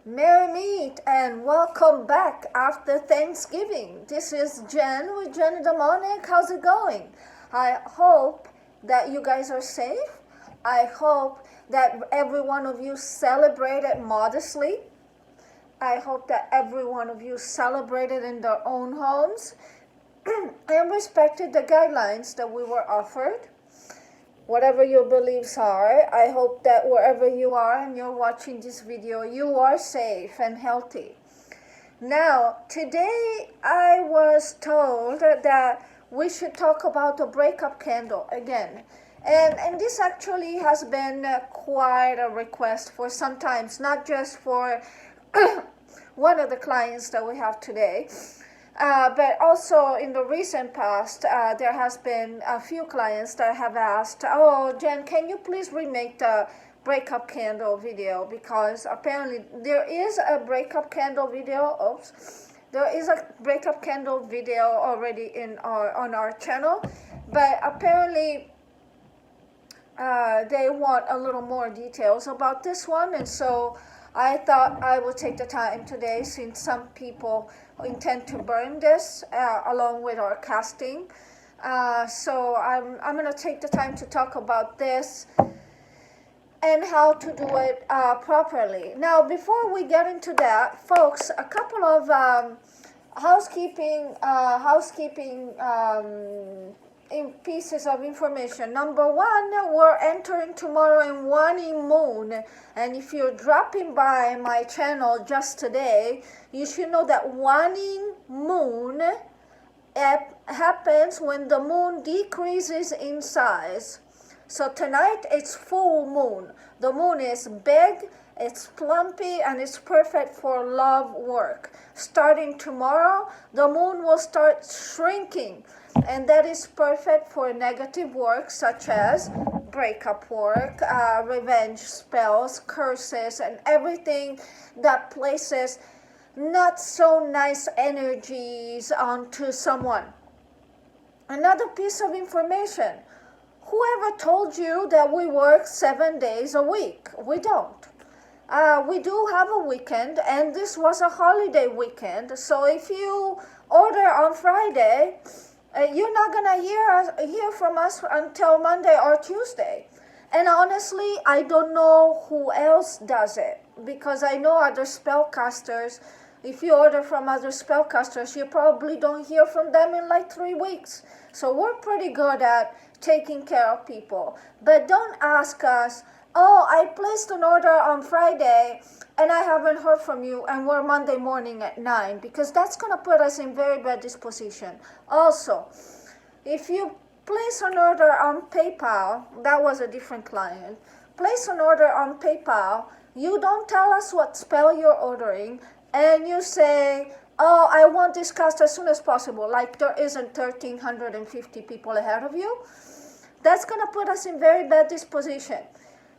Merry meet and welcome back after Thanksgiving. This is Jen with Jen in the Morning. How's it going? I hope that you guys are safe. I hope that every one of you celebrated modestly. I hope that every one of you celebrated in their own homes and respected the guidelines that we were offered. Whatever your beliefs are, I hope that wherever you are and you're watching this video, you are safe and healthy. Now, today I was told that we should talk about the breakup candle again. And this actually has been quite a request for some times, not just for one of the clients that we have today. But also in the recent past, there has been a few clients that have asked, oh, Jen, can you please remake the breakup candle video? Because apparently there is a breakup candle video. There is a breakup candle video already on our channel. But apparently they want a little more details about this one. And so I thought I would take the time today, since some people intend to burn this along with our casting. So I'm going to take the time to talk about this and how to do it properly. Now, before we get into that, folks, a couple of housekeeping pieces of information. Number one, we're entering tomorrow in waning moon, and if you're dropping by my channel just today, you should know that waning moon happens when the moon decreases in size. So tonight it's full moon. The moon is big, it's plumpy, and it's perfect for love work. Starting tomorrow, the moon will start shrinking, and that is perfect for negative work such as breakup work, revenge spells, curses, and everything that places not so nice energies onto someone. Another piece of information: whoever told you that we work 7 days a week? We don't. We do have a weekend, and this was a holiday weekend. So if you order on Friday, you're not gonna hear from us until Monday or Tuesday. And honestly, I don't know who else does it, because I know other spellcasters. If you order from other spellcasters, you probably don't hear from them in like 3 weeks. So we're pretty good at taking care of people. But don't ask us, oh, I placed an order on Friday and I haven't heard from you, and we're Monday morning at 9, because that's going to put us in very bad disposition. Also, if you place an order on PayPal, that was a different client, place an order on PayPal, you don't tell us what spell you're ordering, and you say, oh, I want this cast as soon as possible, like there isn't 1,350 people ahead of you. That's going to put us in very bad disposition.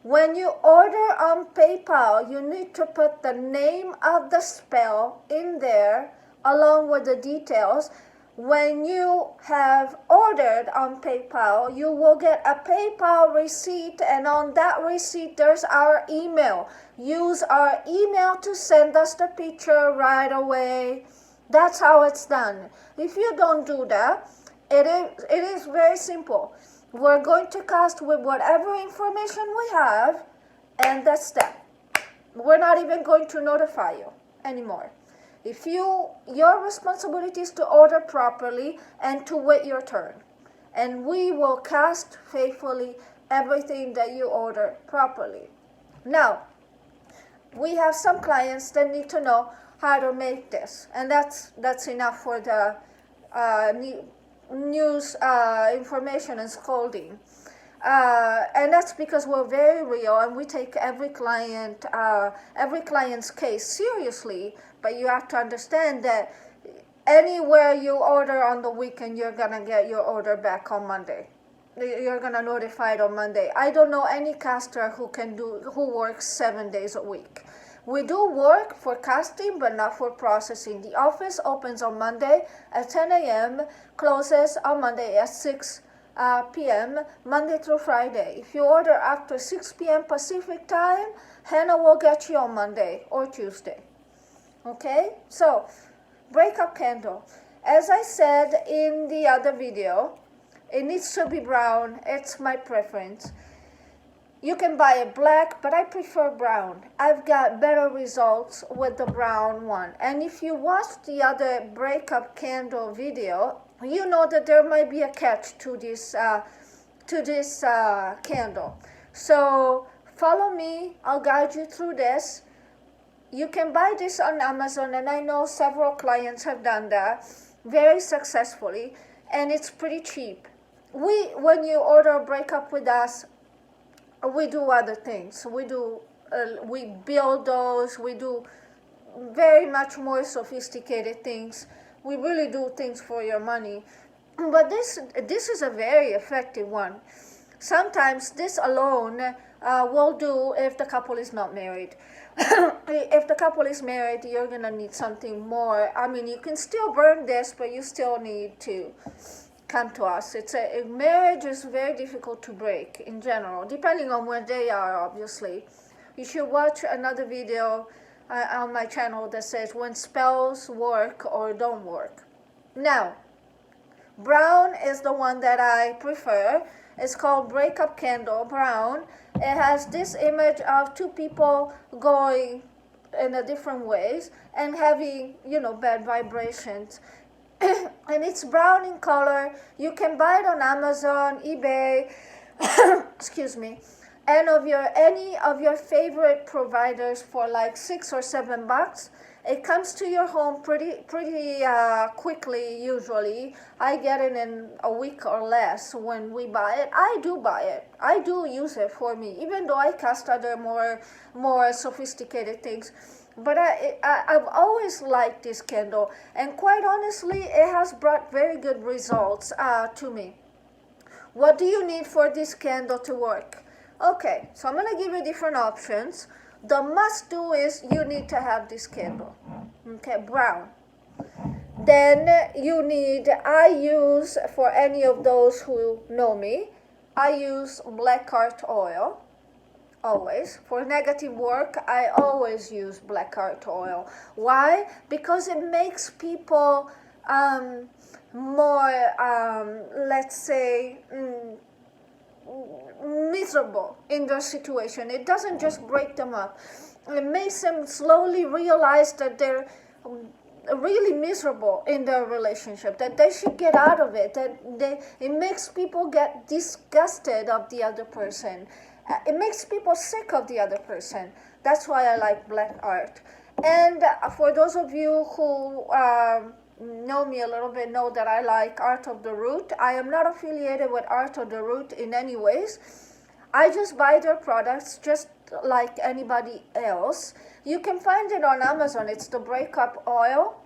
When you order on PayPal, you need to put the name of the spell in there along with the details. When you have ordered on PayPal, you will get a PayPal receipt, and on that receipt there's our email. Use our email to send us the picture right away. That's how it's done. If you don't do that, it is very simple. We're going to cast with whatever information we have, and that's that. We're not even going to notify you anymore. Your responsibility is to order properly and to wait your turn. And we will cast faithfully everything that you order properly. Now, we have some clients that need to know how to make this, and that's enough for the news information and scolding, and that's because we're very real and we take every client's case seriously. But you have to understand that anywhere you order on the weekend, you're gonna get your order back on Monday. You're gonna notify it on Monday. I don't know any caster who works 7 days a week. We do work for casting, but not for processing. The office opens on Monday at 10 a.m., closes on Monday at 6 p.m. Monday through Friday. If you order after 6 p.m. Pacific time, Hannah will get you on Monday or Tuesday. Okay? So, breakup candle. As I said in the other video, it needs to be brown. It's my preference. You can buy a black, but I prefer brown. I've got better results with the brown one. And if you watched the other breakup candle video, you know that there might be a catch to this candle. So follow me. I'll guide you through this. You can buy this on Amazon, and I know several clients have done that very successfully, and it's pretty cheap. When you order a breakup with us, we do other things. We build those. We do very much more sophisticated things. We really do things for your money. But this is a very effective one. Sometimes this alone will do if the couple is not married. If the couple is married, you're going to need something more. I mean, you can still burn this, but you still need to come to us. Marriage is very difficult to break in general, depending on where they are, obviously. You should watch another video on my channel that says when spells work or don't work. Now, brown is the one that I prefer. It's called Breakup Candle Brown. It has this image of two people going in a different ways and having, bad vibrations. And it's brown in color. You can buy it on Amazon, eBay, excuse me, and any of your favorite providers for like $6 or $7. It comes to your home pretty quickly usually. I get it in a week or less when we buy it. I do buy it. I do use it for me, even though I cast other more sophisticated things. But I've always liked this candle, and quite honestly, it has brought very good results to me. What do you need for this candle to work? Okay, so I'm going to give you different options. The must do is you need to have this candle, okay, brown. Then I use, for any of those who know me, I use black heart oil. Always. For negative work, I always use black heart oil. Why? Because it makes people more, let's say, miserable in their situation. It doesn't just break them up. It makes them slowly realize that they're really miserable in their relationship, that they should get out of it, it makes people get disgusted of the other person. It makes people sick of the other person. That's why I like black art. And for those of you who know me a little bit, know that I like Art of the Root. I am not affiliated with Art of the Root in any ways. I just buy their products just like anybody else. You can find it on Amazon. It's the Breakup Oil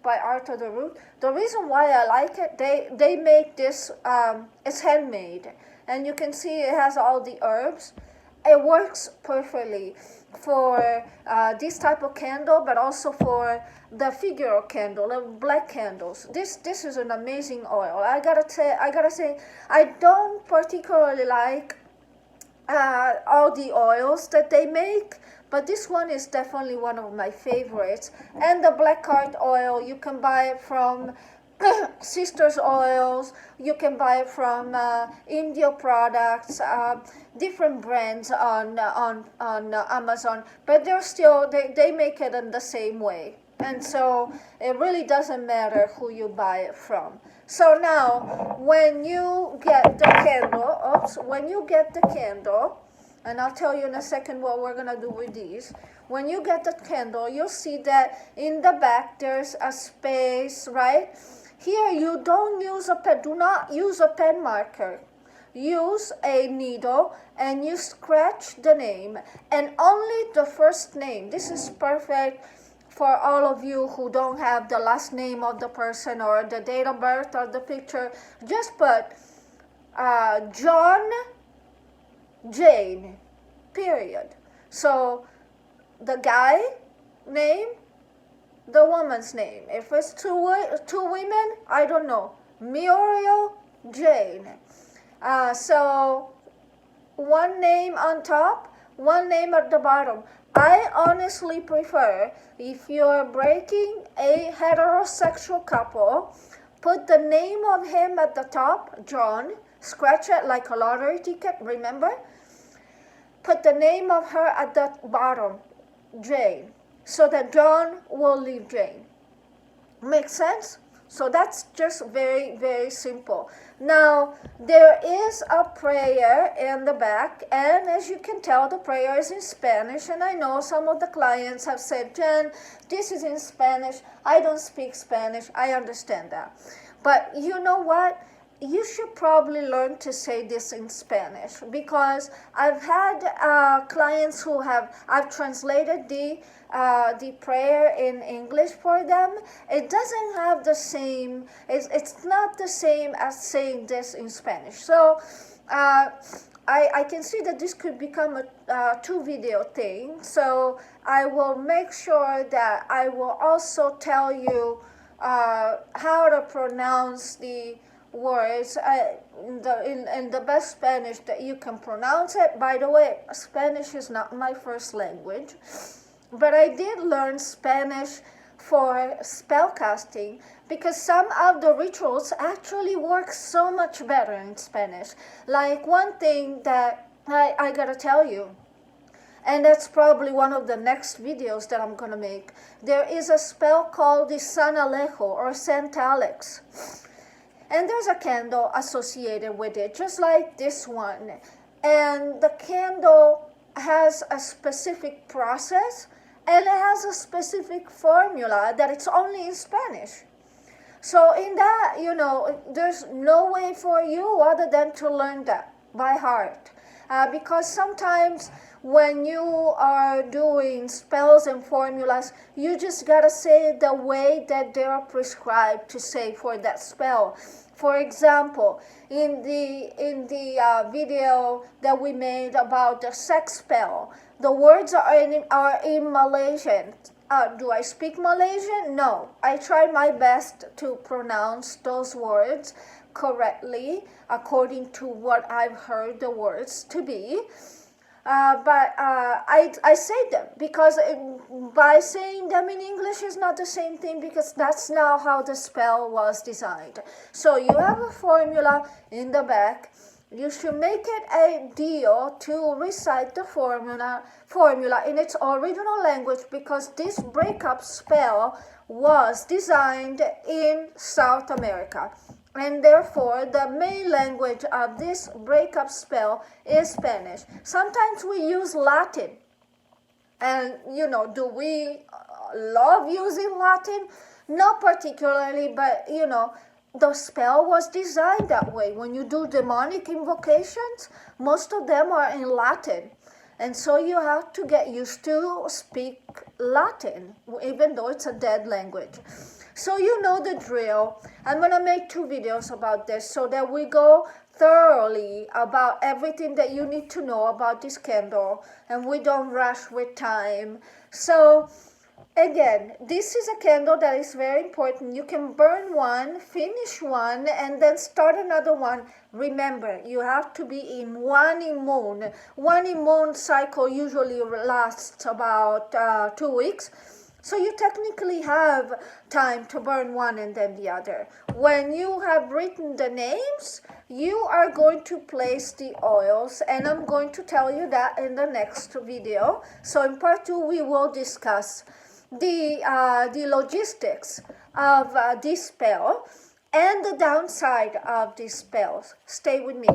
by Art of the Root. The reason why I like it, they make this, it's handmade. And you can see it has all the herbs. It works perfectly for this type of candle, but also for the figure candle, the black candles. This is an amazing oil. I gotta say, I don't particularly like all the oils that they make, but this one is definitely one of my favorites. And the black heart oil, you can buy it from Sisters Oils. You can buy it from India products, different brands on Amazon, but they make it in the same way, and so it really doesn't matter who you buy it from. So now, when you get the candle, and I'll tell you in a second what we're gonna do with these. When you get the candle, you'll see that in the back there's a space, right? Here, you don't use do not use a pen marker. Use a needle and you scratch the name, and only the first name. This is perfect for all of you who don't have the last name of the person or the date of birth or the picture. Just put John, Jane, period. So the guy name, the woman's name. If it's two women, I don't know. Muriel, Jane. So one name on top, one name at the bottom. I honestly prefer, if you're breaking a heterosexual couple, put the name of him at the top, John, scratch it like a lottery ticket, remember? Put the name of her at the bottom, Jane, so that John will leave Jane. Make sense? So that's just very, very simple. Now, there is a prayer in the back, and as you can tell, the prayer is in Spanish, and I know some of the clients have said, Jen, this is in Spanish. I don't speak Spanish. I understand that. But you know what? You should probably learn to say this in Spanish, because I've had clients who I've translated the prayer in English for them. It doesn't have the same, it's not the same as saying this in Spanish. So I can see that this could become a 2-video thing. So I will make sure that I will also tell you how to pronounce the words in the best Spanish that you can pronounce it. By the way, Spanish is not my first language, but I did learn Spanish for spellcasting, because some of the rituals actually work so much better in Spanish. Like one thing that I gotta tell you, and that's probably one of the next videos that I'm gonna make. There is a spell called the San Alejo or Saint Alex. And there's a candle associated with it, just like this one. And the candle has a specific process, and it has a specific formula that it's only in Spanish. So in that, there's no way for you other than to learn that by heart. Because sometimes when you are doing spells and formulas, you just gotta say it the way that they are prescribed to say for that spell. For example, in the video that we made about the sex spell, the words are in Malaysian. Do I speak Malaysian? No. I try my best to pronounce those words correctly according to what I've heard the words to be. But I say them, because by saying them in English is not the same thing, because that's not how the spell was designed. So you have a formula in the back. You should make it a deal to recite the formula in its original language, because this breakup spell was designed in South America. And therefore, the main language of this breakup spell is Spanish. Sometimes we use Latin. And, do we love using Latin? Not particularly, but, the spell was designed that way. When you do demonic invocations, most of them are in Latin. And so you have to get used to speak Latin, even though it's a dead language. So you know the drill. I'm going to make 2 videos about this so that we go thoroughly about everything that you need to know about this candle, and we don't rush with time. So again, this is a candle that is very important. You can burn one, finish one, and then start another one. Remember, you have to be in one immune. One immune cycle usually lasts about 2 weeks. So you technically have time to burn one and then the other. When you have written the names, you are going to place the oils, and I'm going to tell you that in the next video. So in part 2, we will discuss the logistics of this spell and the downside of these spells. Stay with me.